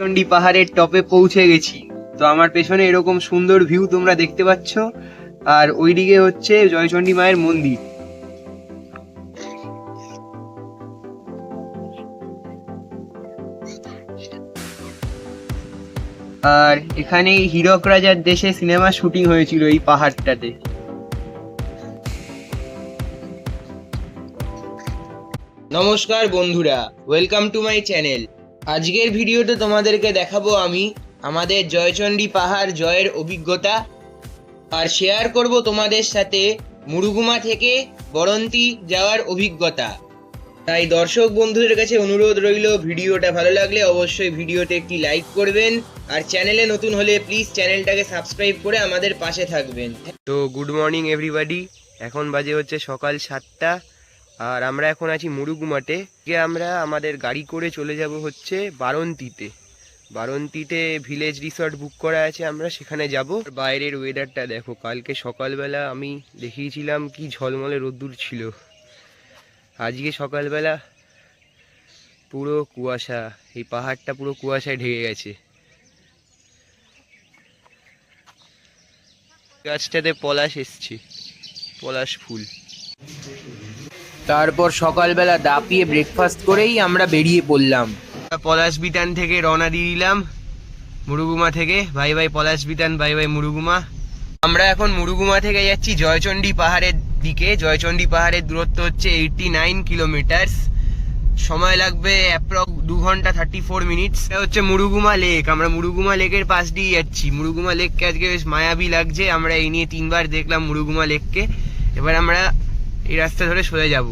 চণ্ডী পাহাড়ের টপে পৌঁছে গেছি। তো আমার পেছনে এরকম সুন্দর ভিউ তোমরা দেখতে পাচ্ছ, আর ওইদিকে হচ্ছে জয়চণ্ডী মায়ের মন্দির। আর এখানেই হীরক রাজার দেশে সিনেমা শুটিং হয়েছিল এই পাহাড়টাতে। নমস্কার বন্ধুরা, ওয়েলকাম টু মাই চ্যানেল। আজকের ভিডিওতে তোমাদেরকে দেখাবো আমি আমাদের জয়চণ্ডী পাহাড় জয়ের অভিজ্ঞতা, আর শেয়ার করব তোমাদের সাথে মুরুগুমা থেকে বরন্তি যাওয়ার অভিজ্ঞতা। তাই দর্শক বন্ধুদের কাছে অনুরোধ রইল, ভিডিওটা ভালো লাগলে অবশ্যই ভিডিওতে একটি লাইক করবেন, আর চ্যানেলে নতুন হলে প্লিজ চ্যানেলটাকে সাবস্ক্রাইব করে আমাদের পাশে থাকবেন। তো গুড মর্নিং এভরিবাডি, এখন বাজে হচ্ছে সকাল 7টা, আর আমরা এখন আছি মুরুগুমাতে। আমরা আমাদের গাড়ি করে চলে যাব হচ্ছে বারন্তিতে ভিলেজ রিসর্ট বুক করা আছে, আমরা সেখানে যাব। বাইরের ওয়েদারটা দেখো, কালকে সকালবেলা আমি দেখিয়েছিলাম কি ঝলমলে রোদ্দুর ছিল, আজকে সকালবেলা পুরো কুয়াশা, এই পাহাড়টা পুরো কুয়াশায় ঢেকে গেছে। গাছটাতে পলাশ এসছে, পলাশ ফুল। তারপর সকালবেলা দাপিয়ে ব্রেকফাস্ট করেই আমরা বেরিয়ে পড়লাম। পলাশ বিতান থেকে রওনা দিয়ে দিলাম মুরুগুমা থেকে। ভাই ভাই পলাশ বিতান, ভাই ভাই মুরুগুমা। আমরা এখন মুরুগুমা থেকে যাচ্ছি জয়চণ্ডী পাহাড়ের দিকে। জয়চণ্ডী পাহাড়ের দূরত্ব হচ্ছে 89 কিলোমিটার, সময় লাগবে অ্যাপ্রক্স 2 ঘন্টা 34 মিনিটস। এটা হচ্ছে মুরুগুমা লেক, আমরা মুরুগুমা লেকের পাশ দিয়ে যাচ্ছি। মুরুগুমা লেককে আজকে বেশ মায়াবী লাগছে, আমরা এই নিয়ে 3বার দেখলাম মুরুগুমা লেককে। এবার আমরা এই রাস্তা ধরে সোজা যাব।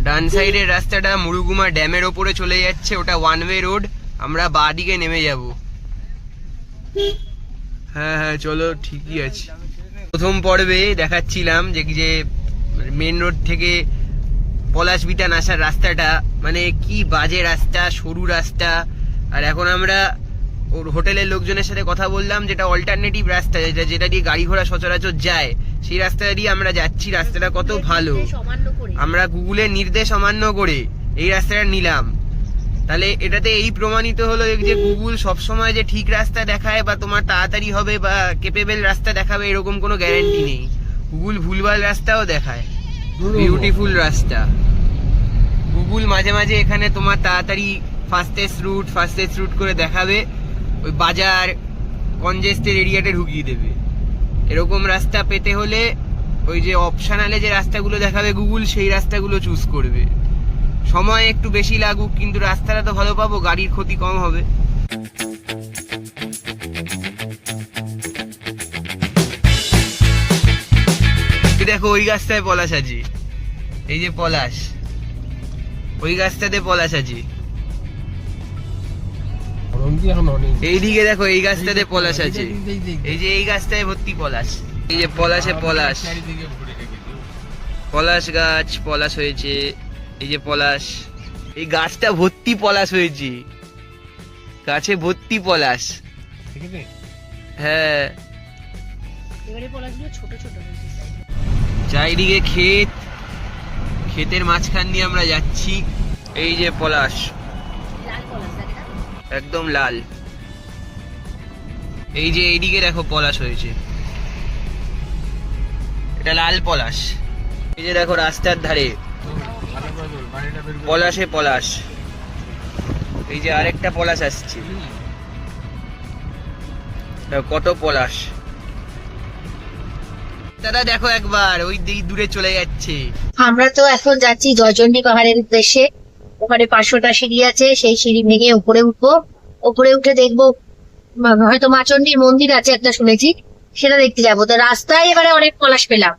ডান সাইডের রাস্তাটা মুরুগুমা ড্যামের ওপরে চলে যাচ্ছে, ওটা ওয়ান ওয়ে রোড, আমরা বাঁ দিকে নেমে যাব। হ্যাঁ হ্যাঁ চলো, ঠিকই আছে। প্রথম পর্বে দেখাচ্ছিলাম যে মেন রোড থেকে পলাশ বিতান আসার রাস্তাটা, মানে কি বাজে রাস্তা, সরু রাস্তা। আর এখন আমরা ওর হোটেলের লোকজনের সাথে কথা বললাম, যেটা অল্টারনেটিভ রাস্তা, যেটা দিয়ে গাড়ি ঘোড়া সচরাচর যায়, সেই রাস্তা দিয়ে আমরা যাচ্ছি। রাস্তাটা কত ভালো, আমরা গুগলের নির্দেশ অমান্য করে এই রাস্তাটা নিলাম। তাহলে এটাতে এই প্রমাণিত হলো যে গুগল সবসময় যে ঠিক রাস্তা দেখায় বা তোমার তাড়াতাড়ি হবে বা কেপেবল রাস্তা দেখাবে এরকম কোনো গ্যারান্টি নেই। গুগল ভুলভাল রাস্তাও দেখায়, বিউটিফুল রাস্তা। গুগল মাঝে মাঝে এখানে তোমার তাড়াতাড়ি ফাস্টেস্ট রুট করে দেখাবে, ওই বাজার কনজেস্টেড এরিয়াতে ঢুকিয়ে দেবে। এরকম রাস্তা পেতে হলে ওই যে অপশনালে যে রাস্তাগুলো দেখাবে গুগল, সেই রাস্তাগুলো চুজ করবে। সময় একটু বেশি লাগুক, কিন্তু রাস্তাটা তো ভালো পাবো, গাড়ির ক্ষতি কম হবে। দেখো ওই গাছটায় পলাশ আছে, এই যে পলাশ, ওই গাছটাতে পলাশ আছে। এইদিকে দেখো এই গাছটাতে পলাশ আছে, এই যে এই গাছটায় ভর্তি পলাশ, এই যে পলাশে পলাশ, পলাশ গাছ পলাশ হয়েছে, এই যে পলাশ, এই গাছটা ভর্তি পলাশ হয়েছে, গাছে ভর্তি পলাশ। হ্যাঁ, চারিদিকে ক্ষেত, ক্ষেতের মাঝখান দিয়ে আমরা যাচ্ছি। এই যে পলাশ, একদম লাল। এই যে এইদিকে দেখো পলাশ হয়েছে, এটা লাল পলাশ। এই যে দেখো রাস্তার ধারে পলাশে পলাশ, এই যে আরেকটা পলাশ আসছে, কত পলাশ। দাদা দেখো একবার ওই দূরে চলে যাচ্ছে। আমরা তো এখন যাচ্ছি জয়চণ্ডী পাহাড়ের উদ্দেশ্যে। ওখানে 500টা সিঁড়ি আছে, সেই সিঁড়ি ভেঙে উপরে উঠবো। উপরে উঠে দেখবো হয়তো মা চণ্ডীর মন্দির আছে একটা, শুনেছি, সেটা দেখতে যাবো। তো রাস্তায় এবারে অনেক পলাশ পেলাম,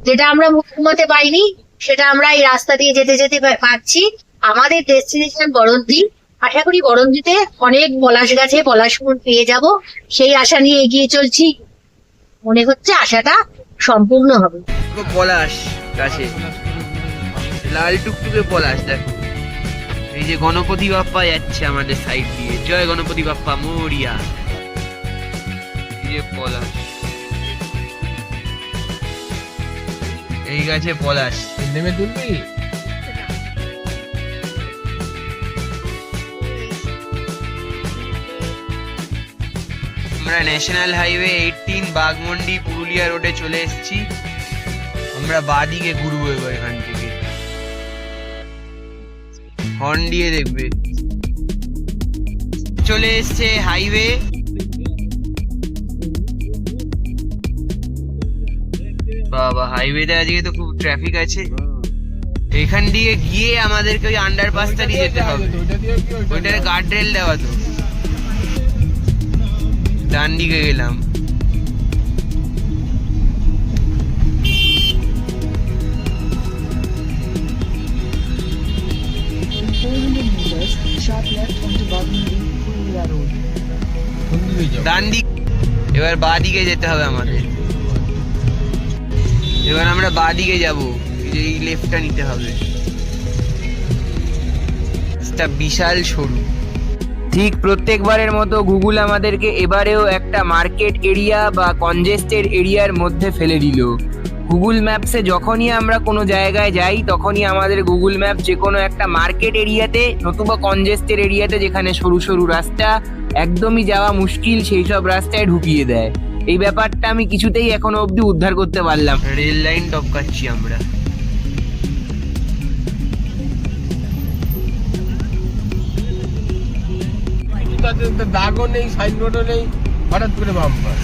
যেটা আমরা মুখুমাতে পাইনি, সেটা আমরা এই রাস্তা দিয়ে যেতে যেতে পাচ্ছি। আমাদের ডেস্টিনেশন বরন্তি। আশা করি বরন্তিতে অনেক পলাশ গাছে পলাশ ফুল পেয়ে যাব, সেই আশা নিয়ে এগিয়ে চলছি। মনে হচ্ছে আশাটা সম্পূর্ণ হবে। পলাশ গাছে লাল টুকটুকে পলাশ দেখো। এই যে গণপতি বাপ্পা যাচ্ছে আমাদের সাইড দিয়ে, জয় গণপতি বাপ্পা মোরিয়া। এই যে পলাশ, এই গাছে পলাশ নেমে তুলবি। আমরা ন্যাশনাল হাইওয়ে 18 বাগমন্ডি পুরুলিয়া রোডে চলে এসেছি। আমরা বাদিকে ঘুরবো এবার এখান থেকে, হর্ন দিয়ে দেখবে। চলে এসছে হাইওয়ে। বাবা, হাইওয়েতে আজকে তো খুব ট্রাফিক আছে। এখান দিয়ে গিয়ে আমাদেরকে ওই আন্ডারপাসটা দিয়ে যেতে হবে, ওইটাতে গার্ড রেল দেওয়া। তো ডান দিকে গেলাম। ডান দিক, এবার বাঁ দিকে যেতে হবে আমাদের। এবার আমরা বাঁ দিকে যাবো, এই লেফটটা নিতে হবে। বিশাল সরু। ঠিক প্রত্যেকবারের মতো গুগল আমাদেরকে এবারেও একটা মার্কেট এরিয়া বা কনজেস্টেড এরিয়ার মধ্যে ফেলে দিল। গুগল ম্যাপসে যখনই আমরা কোনো জায়গায় যাই তখনই আমাদের গুগল ম্যাপ যে কোনো একটা মার্কেট এরিয়াতে নতুবা কনজেস্টেড এরিয়াতে, যেখানে সরু সরু রাস্তা একদমই যাওয়া মুশকিল, সেই সব রাস্তায় ঢুকিয়ে দেয়। এই ব্যাপারটা আমি কিছুতেই এখনো অবধি উদ্ধার করতে পারলাম। রেল লাইন টপকাচ্ছি আমরা। দাগও নেই, সাইনবোর্ডও নেই, হঠাৎ করে বাম্পার।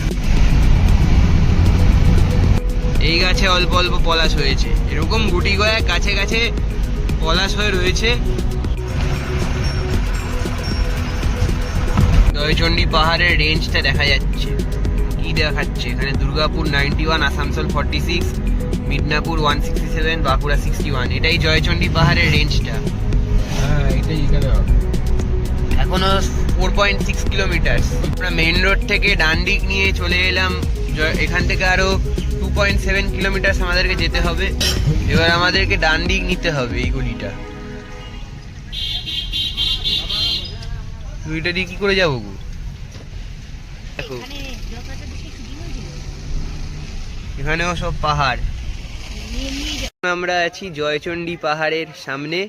এই গাছে অল্প অল্প পলাশ হয়েছে, এরকম গুটি গয়া কাছে কাছে পলাশ হয়ে রয়েছে। জয়চণ্ডী পাহাড়ের রেঞ্জটা দেখা যাচ্ছে। কি দেখাচ্ছে এখানে? দুর্গাপুর 91, আসানসোল 46, মিদনাপুর 167, বাঁকুড়া 61। এটাই জয়চণ্ডী পাহাড়ের রেঞ্জটা। হ্যাঁ, এটাই এখানে হবে। এখনো 4.6 কিলোমিটার। আমরা মেন রোড থেকে ডান দিক নিয়ে চলে এলাম। এখান থেকে আরো 2.7 কিলোমিটার আমাদেরকে যেতে হবে। এবার আমাদেরকে ডান দিক নিতে হবে এই গলিটা। দুইটা দিয়ে কি করে যাবো? দেখো এখানেও সব পাহাড়। আমরা আছি জয়চণ্ডী পাহাড়ের সামনে।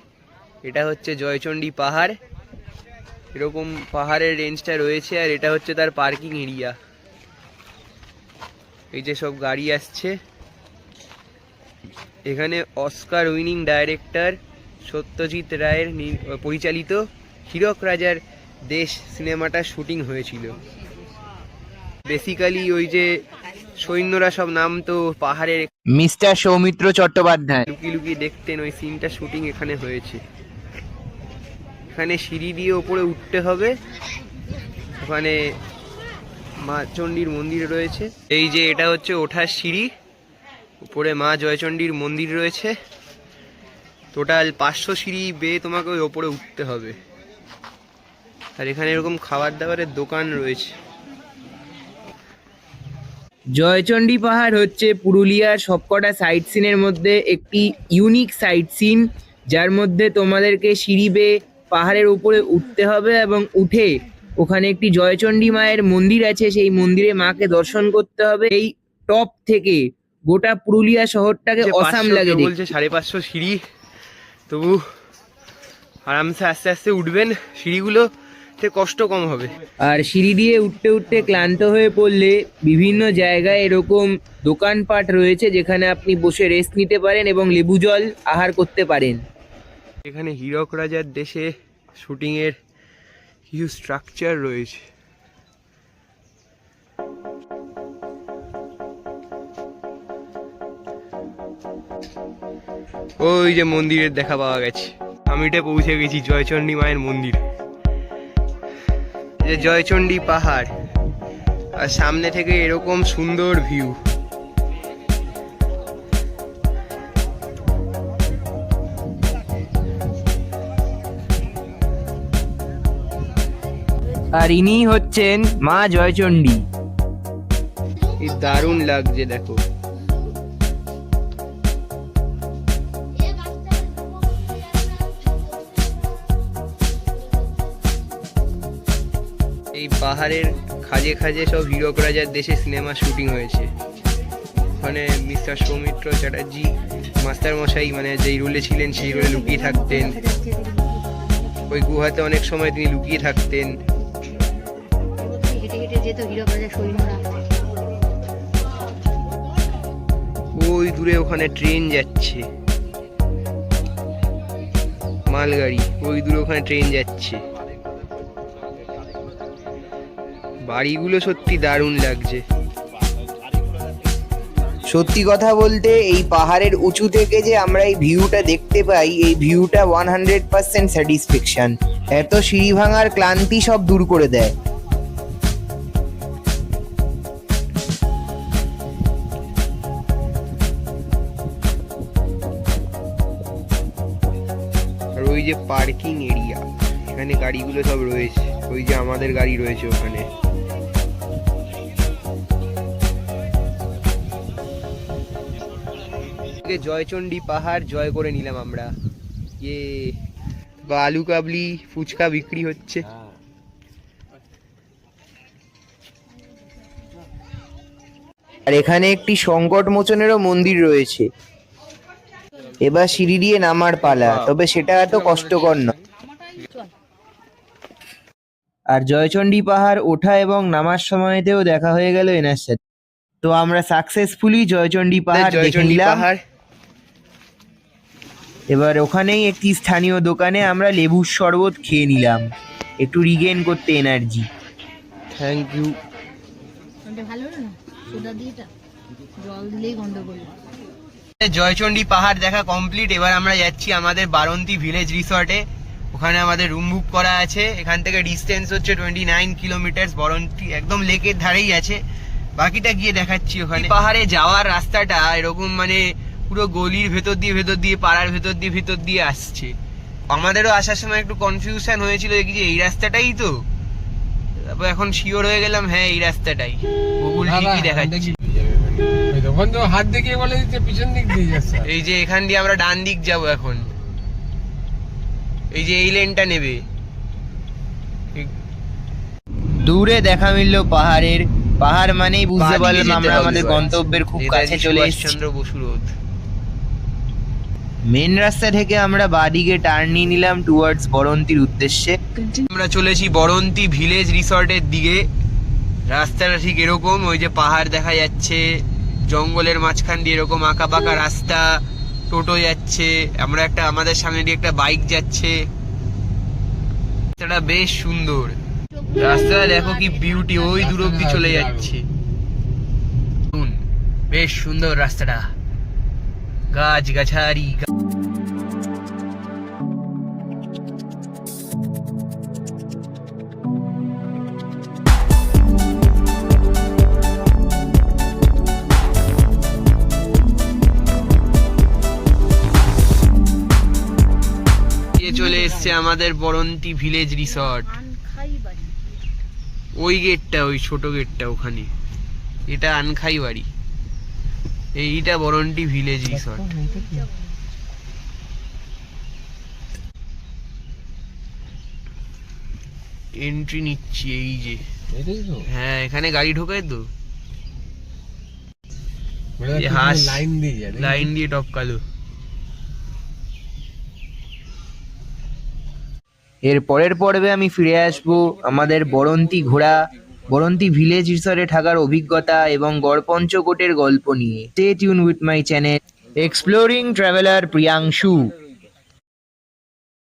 এটা হচ্ছে জয়চণ্ডী পাহাড়। এরকম পাহাড়ের রেঞ্জটা রয়েছে, আর এটা হচ্ছে তার পার্কিং এরিয়া। এই যে সব গাড়ি আসছে। এখানে অস্কার উইনিং ডাইরেক্টর সত্যজিৎ রায়ের পরিচালিত হীরক রাজার দেশ সিনেমাটা শুটিং হয়েছিল। বেসিক্যালি ওই যে সৈন্যরা সব নামতো পাহাড়ের, মিস্টার সৌমিত্র চট্টোপাধ্যায় লুকিয়ে লুকিয়ে দেখতেন, ওই সিনটা শুটিং এখানে হয়েছে। এখানে সিঁড়ি দিয়ে ওপরে উঠতে হবে। ওখানে মা চণ্ডীর মন্দির রয়েছে। এই যে এটা হচ্ছে ওঠার সিঁড়ি, উপরে মা জয়চণ্ডীর মন্দির রয়েছে। টোটাল 500 সিঁড়ি বেয়ে তোমাকে ওই ওপরে উঠতে হবে। আর এখানে এরকম খাবার দাবারের দোকান রয়েছে। জয়চণ্ডী পাহাড় হচ্ছে পুরুলিয়ার সবকটা সাইট সিনের মধ্যে একটি ইউনিক সাইট সিন, যার মধ্যে তোমাদেরকে সিঁড়ি বেয়ে পাহাড়ের উপরে উঠতে হবে এবং উঠে ওখানে একটি জয়চণ্ডী মায়ের মন্দির আছে, সেই মন্দিরে মাকে দর্শন করতে হবে। এই টপ থেকে গোটা পুরুলিয়া শহরটাকে অসাম লাগে। বলছে 550 সিঁড়ি, তবু আরামসে আস্তে আস্তে উঠবেন। সিঁড়িগুলো কষ্ট কম হবে। আর সিঁড়ি দিয়ে উঠতে উঠতে ক্লান্ত হয়ে পড়লে বিভিন্ন জায়গায় এরকম দোকানপাট রয়েছে, যেখানে আপনি বসে রেস্ট নিতে পারেন এবং লেবু জল আহার করতে পারেন। এখানে হীরক রাজার দেশে শুটিংয়ের কিছু স্ট্রাকচার রয়েছে। ওই যে মন্দিরের দেখা পাওয়া গেছে। আমি এটা পৌঁছে গেছি জয়চণ্ডী মায়ের মন্দির। যে জয়চণ্ডী পাহাড়, আর সামনে থেকে এরকম সুন্দর ভিউ। আর ইনি হচ্ছেন মা জয়চণ্ডী। কি দারুণ লাগছে দেখো। এই পাহাড়ের খাজে খাজে সব হীরক রাজার দেশে সিনেমা শুটিং হয়েছে। ওখানে মিস্টার সৌমিত্র চ্যাটার্জি মাস্টার মশাই, মানে যেই রোলে ছিলেন সেই রোলে লুকিয়ে থাকতেন। ওই গুহাতে অনেক সময় তিনি লুকিয়ে থাকতেন। হেঁটে যেত হীরকরাজা সৈন্যরা। ওই দূরে ওখানে ট্রেন যাচ্ছে, মালগাড়ি, ওই দূরে ওখানে ট্রেন যাচ্ছে। বাড়িগুলো সত্যি দারুণ লাগছে। সত্যি কথা বলতে এই পাহাড়ের উঁচু থেকে যে আমরা এই ভিউটা দেখতে পাই, এই ভিউটা 100% স্যাটিসফ্যাকশন। এত সিঁড়ি ভাঙার ক্লান্তি সব দূর করে দেয়। আর ওই যে পার্কিং এরিয়া, এখানে গাড়িগুলো সব রয়েছে, ওই যে আমাদের গাড়ি রয়েছে ওখানে। জয়চণ্ডী পাহাড় জয় করে নিলাম আমরা। ইয়ে, আলু কাবলি ফুচকা বিক্রি হচ্ছে। আর এখানে একটি সংকট মোচনেরও মন্দির রয়েছে। এবার সিঁড়ি দিয়ে নামার পালা, তবে সেটা এত কষ্টকর না। আর জয়চণ্ডী পাহাড় ওঠা এবং নামার সময়তেও দেখা হয়ে গেল এনার সাথে। তো আমরা সাকসেসফুলি জয়চণ্ডী পাহাড় দেখে নিলাম। এবার ওখানেই একটি স্থানীয় দোকানে আমরা লেবুর শরবত খেয়ে নিলাম, একটু রিগেন করতে এনার্জি। Thank you. ভালো না, সোডা দিয়ে জল দিলেই গন্ডগোল। জয়চণ্ডী পাহাড় দেখা কমপ্লিট। এবার আমরা যাচ্ছি আমাদের বারন্তী ভিলেজ রিসর্টে। ওখানে আমাদের রুম বুক করা আছে। এখান থেকে ডিস্টেন্স হচ্ছে 29 কিলোমিটার। বারন্তী একদম লেকের ধারেই আছে। বাকিটা গিয়ে দেখাচ্ছি ওখানে। পাহাড়ে যাওয়ার রাস্তাটা এরকম মানে পুরো গলির ভেতর দিয়ে পাড়ার ভেতর দিয়ে আসছে। আমাদেরও আসার সময় একটু কনফিউশন হয়েছিল যে এই রাস্তাটাই তো, তারপর এখন শিওর হয়ে গেলাম হ্যাঁ এই রাস্তাটাই। গুগল ঠিকই দেখাচ্ছে। তখন তো হাত দেখিয়ে বলে দিচ্ছে পিছন দিক দিয়ে যাচ্ছে। এই যে এখান দিয়ে আমরা ডান দিক যাব এখন। এই যে এই লেনটা নেবে। দূরে দেখা মিললো পাহাড়ের। পাহাড় মানেই বুঝতে পারলাম আমরা আমাদের গন্তব্যের খুব কাছে চলে এসেছি। চন্দ্র বসু রোড। মেন রাস্তা থেকে আমরা বাঁদিকে টার্ন নিয়ে নিলাম টুয়ার্ডস বরন্তির উদ্দেশ্যে। আমরা চলেছি বরন্তী ভিলেজ রিসর্টের দিকে। রাস্তাটা ঠিক এরকম, ওই যে পাহাড় দেখা যাচ্ছে, জঙ্গলের মাঝখান দিয়ে এরকম আঁকা বাঁকা রাস্তা, টোটো যাচ্ছে, আমরা একটা আমাদের সামনে দিয়ে একটা বাইক যাচ্ছে। রাস্তাটা বেশ সুন্দর। রাস্তাটা দেখো কি বিউটি, ওই দূর অব্দি চলে যাচ্ছে। বেশ সুন্দর রাস্তাটা, গাছ গাছারি। চলে এসছে আমাদের বরন্তী ভিলেজ রিসর্ট। ওই গেটটা, ওই ছোট গেটটা ওখানে, এটা আনখাই বাড়ি। এইটা বরন্তী ভিলেজ রিসর্ট। এন্ট্রি নিচ্ছি, এই যে হ্যাঁ এখানে গাড়ি ঢোকায় তো, হাঁস লাইন দিয়ে টপকালো। এর পরের পর্বে আমি ফিরে আসবো আমাদের বরন্তী ঘোড়া, বরন্তী ভিলেজ রিসর্টে থাকার অভিজ্ঞতা এবং গড়পঞ্চকোটের গল্প নিয়ে। Stay tune with my channel exploring traveller Priyanshu.